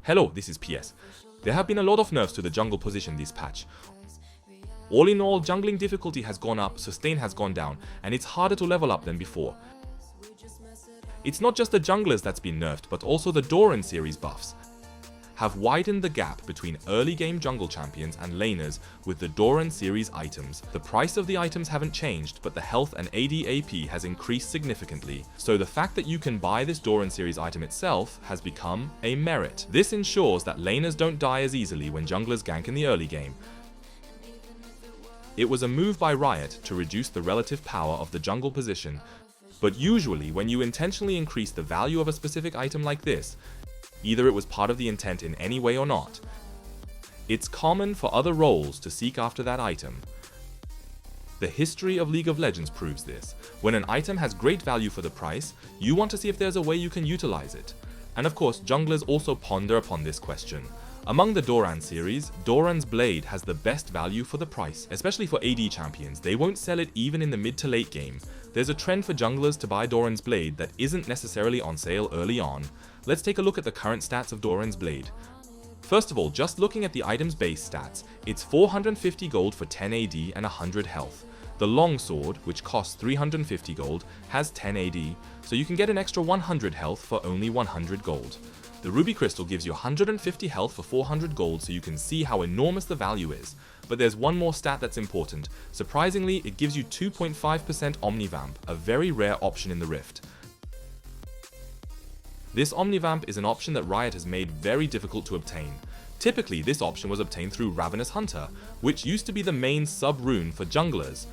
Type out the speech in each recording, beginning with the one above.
Hello, this is PS. There have been a lot of nerfs to the jungle position this patch. All in all, jungling difficulty has gone up, sustain has gone down, and it's harder to level up than before. It's not just the junglers that's been nerfed, but also the Doran series buffs have widened the gap between early game jungle champions and laners with the Doran series items. The price of the items haven't changed, but the health and AD/AP has increased significantly, so the fact that you can buy this Doran series item itself has become a merit. This ensures that laners don't die as easily when junglers gank in the early game. It was a move by Riot to reduce the relative power of the jungle position, but usually when you intentionally increase the value of a specific item like this, either it was part of the intent in any way or not, it's common for other roles to seek after that item. The history of League of Legends proves this. When an item has great value for the price, you want to see if there's a way you can utilize it. And of course, junglers also ponder upon this question. Among the Doran series, Doran's Blade has the best value for the price, especially for AD champions. They won't sell it even in the mid to late game. There's a trend for junglers to buy Doran's Blade that isn't necessarily on sale early on. Let's take a look at the current stats of Doran's Blade. First of all, just looking at the item's base stats, it's 450 gold for 10 AD and 100 health. The longsword, which costs 350 gold, has 10 AD, so you can get an extra 100 health for only 100 gold. The ruby crystal gives you 150 health for 400 gold, so you can see how enormous the value is. But there's one more stat that's important. Surprisingly, it gives you 2.5% Omnivamp, a very rare option in the Rift. This Omnivamp is an option that Riot has made very difficult to obtain. Typically, this option was obtained through Ravenous Hunter, which used to be the main sub-rune for junglers.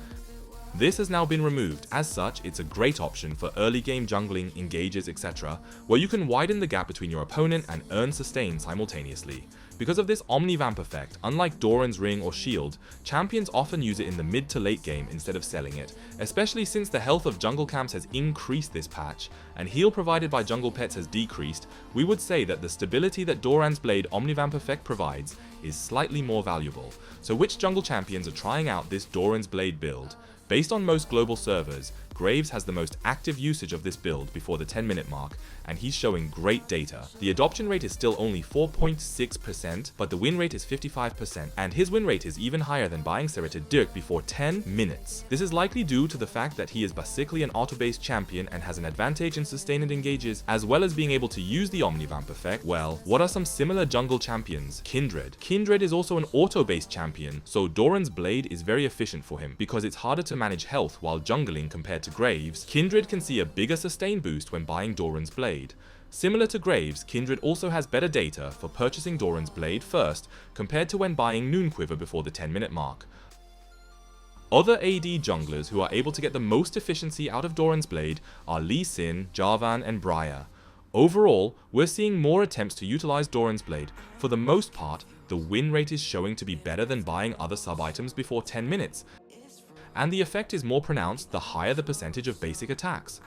This has now been removed. As such, it's a great option for early game jungling, engages, etc., where you can widen the gap between your opponent and earn sustain simultaneously. Because of this Omnivamp effect, unlike Doran's Ring or Shield, champions often use it in the mid to late game instead of selling it, especially since the health of jungle camps has increased this patch, and heal provided by jungle pets has decreased. We would say that the stability that Doran's Blade Omnivamp effect provides is slightly more valuable. So which jungle champions are trying out this Doran's Blade build? Based on most global servers, Graves has the most active usage of this build before the 10-minute mark, and he's showing great data. The adoption rate is still only 4.6%, but the win rate is 55%, and his win rate is even higher than buying Serrated Dirk before 10 minutes. This is likely due to the fact that he is basically an auto-based champion and has an advantage in sustain and engages, as well as being able to use the Omnivamp effect. Well, what are some similar jungle champions? Kindred. Kindred is also an auto-based champion, so Doran's Blade is very efficient for him, because it's harder to manage health while jungling compared to Graves. Kindred can see a bigger sustain boost when buying Doran's Blade. Similar to Graves, Kindred also has better data for purchasing Doran's Blade first compared to when buying Noonquiver before the 10-minute mark. Other AD junglers who are able to get the most efficiency out of Doran's Blade are Lee Sin, Jarvan, and Briar. Overall, we're seeing more attempts to utilize Doran's Blade. For the most part, the win rate is showing to be better than buying other sub-items before 10 minutes. And the effect is more pronounced the higher the percentage of basic attacks.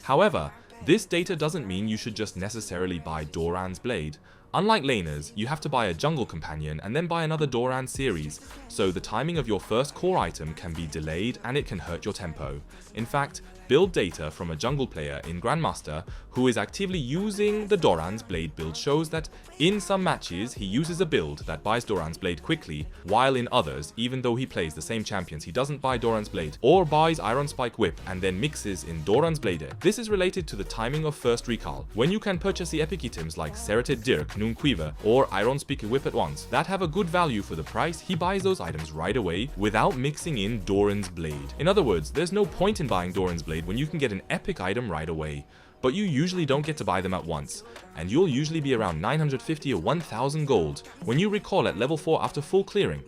However, this data doesn't mean you should just necessarily buy Doran's Blade. Unlike laners, you have to buy a jungle companion and then buy another Doran series, so the timing of your first core item can be delayed and it can hurt your tempo. In fact, build data from a jungle player in Grandmaster who is actively using the Doran's Blade build shows that in some matches he uses a build that buys Doran's Blade quickly, while in others, even though he plays the same champions, he doesn't buy Doran's Blade or buys Iron Spike Whip and then mixes in Doran's Blade. This is related to the timing of first recall. When you can purchase the epic items like Serrated Dirk, Noonquiver, or Iron Spike Whip at once that have a good value for the price, he buys those items right away without mixing in Doran's Blade. In other words, there's no point in buying Doran's Blade when you can get an epic item right away. But you usually don't get to buy them at once, and you'll usually be around 950 or 1000 gold when you recall at level 4 after full clearing.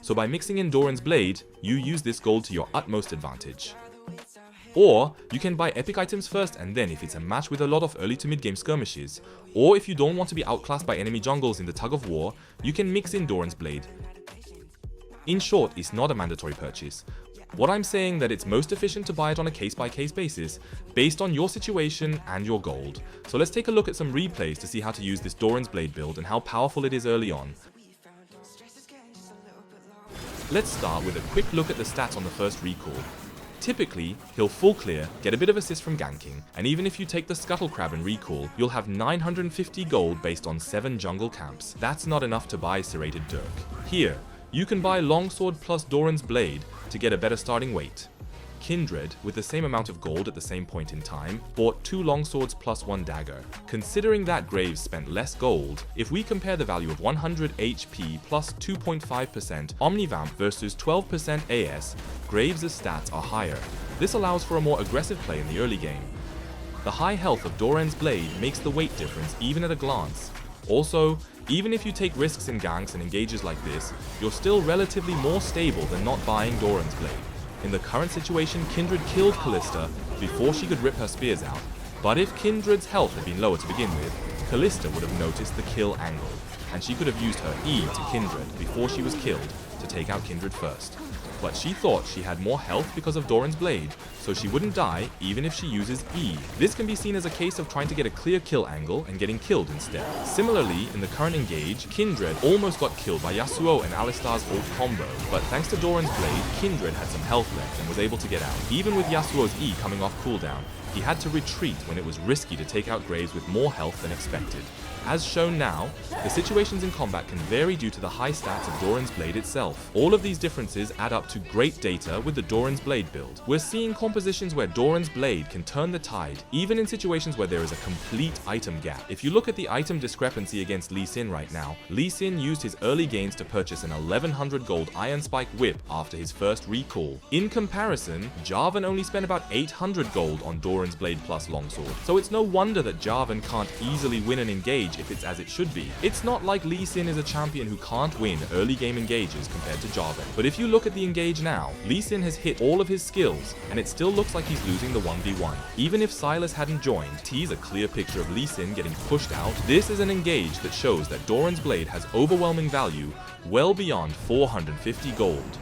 So by mixing in Doran's Blade, you use this gold to your utmost advantage. Or you can buy epic items first, and then if it's a match with a lot of early to mid game skirmishes, or if you don't want to be outclassed by enemy jungles in the tug of war, you can mix in Doran's Blade. In short, it's not a mandatory purchase. What I'm saying that it's most efficient to buy it on a case-by-case basis, based on your situation and your gold. So let's take a look at some replays to see how to use this Doran's Blade build and how powerful it is early on. Let's start with a quick look at the stats on the first recall. Typically, he'll full clear, get a bit of assist from ganking, and even if you take the Scuttle Crab and recall, you'll have 950 gold based on 7 jungle camps. That's not enough to buy Serrated Dirk. Here, you can buy Longsword plus Doran's Blade to get a better starting weight. Kindred, with the same amount of gold at the same point in time, bought 2 longswords plus 1 dagger. Considering that Graves spent less gold, if we compare the value of 100 HP plus 2.5% Omnivamp versus 12% AS, Graves' stats are higher. This allows for a more aggressive play in the early game. The high health of Doran's Blade makes the weight difference even at a glance. Also, even if you take risks in ganks and engages like this, you're still relatively more stable than not buying Doran's Blade. In the current situation, Kindred killed Callista before she could rip her spears out, but if Kindred's health had been lower to begin with, Callista would have noticed the kill angle, and she could have used her E to Kindred before she was killed to take out Kindred first. But she thought she had more health because of Doran's Blade, so she wouldn't die even if she uses E. This can be seen as a case of trying to get a clear kill angle and getting killed instead. Similarly, in the current engage, Kindred almost got killed by Yasuo and Alistar's ult combo, but thanks to Doran's Blade, Kindred had some health left and was able to get out. Even with Yasuo's E coming off cooldown, he had to retreat when it was risky to take out Graves with more health than expected. As shown now, the situations in combat can vary due to the high stats of Doran's Blade itself. All of these differences add up to great data with the Doran's Blade build. We're seeing compositions where Doran's Blade can turn the tide, even in situations where there is a complete item gap. If you look at the item discrepancy against Lee Sin right now, Lee Sin used his early gains to purchase an 1100 gold Iron Spike whip after his first recall. In comparison, Jarvan only spent about 800 gold on Doran's Blade plus Longsword, so it's no wonder that Jarvan can't easily win an engage if it's as it should be. It's not like Lee Sin is a champion who can't win early game engages compared to Jarvan, but if you look at the engage now, Lee Sin has hit all of his skills, and it still looks like he's losing the 1v1. Even if Silas hadn't joined, tease a clear picture of Lee Sin getting pushed out. This is an engage that shows that Doran's Blade has overwhelming value well beyond 450 gold.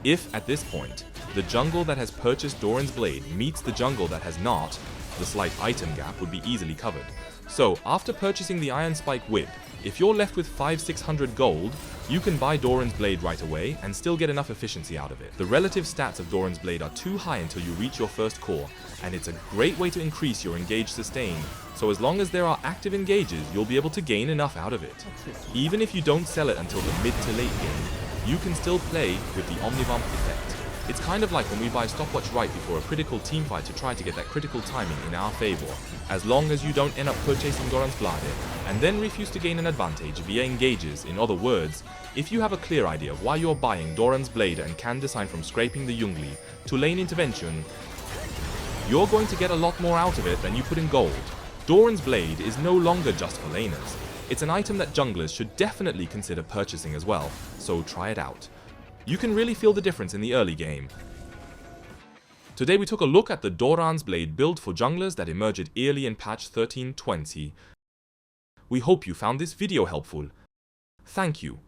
If, at this point, the jungle that has purchased Doran's Blade meets the jungle that has not, the slight item gap would be easily covered. So, after purchasing the Iron Spike whip, if you're left with 500-600 gold, you can buy Doran's Blade right away and still get enough efficiency out of it. The relative stats of Doran's Blade are too high until you reach your first core, and it's a great way to increase your engage sustain, so as long as there are active engages, you'll be able to gain enough out of it. Even if you don't sell it until the mid to late game, you can still play with the Omnivamp effect. It's kind of like when we buy stopwatch right before a critical teamfight to try to get that critical timing in our favor. As long as you don't end up purchasing Doran's Blade, and then refuse to gain an advantage via engages, in other words, if you have a clear idea of why you're buying Doran's Blade and can decide from scraping the Jungli to lane intervention, you're going to get a lot more out of it than you put in gold. Doran's Blade is no longer just for laners. It's an item that junglers should definitely consider purchasing as well, so try it out. You can really feel the difference in the early game. Today we took a look at the Doran's Blade build for junglers that emerged early in patch 13.20. We hope you found this video helpful. Thank you.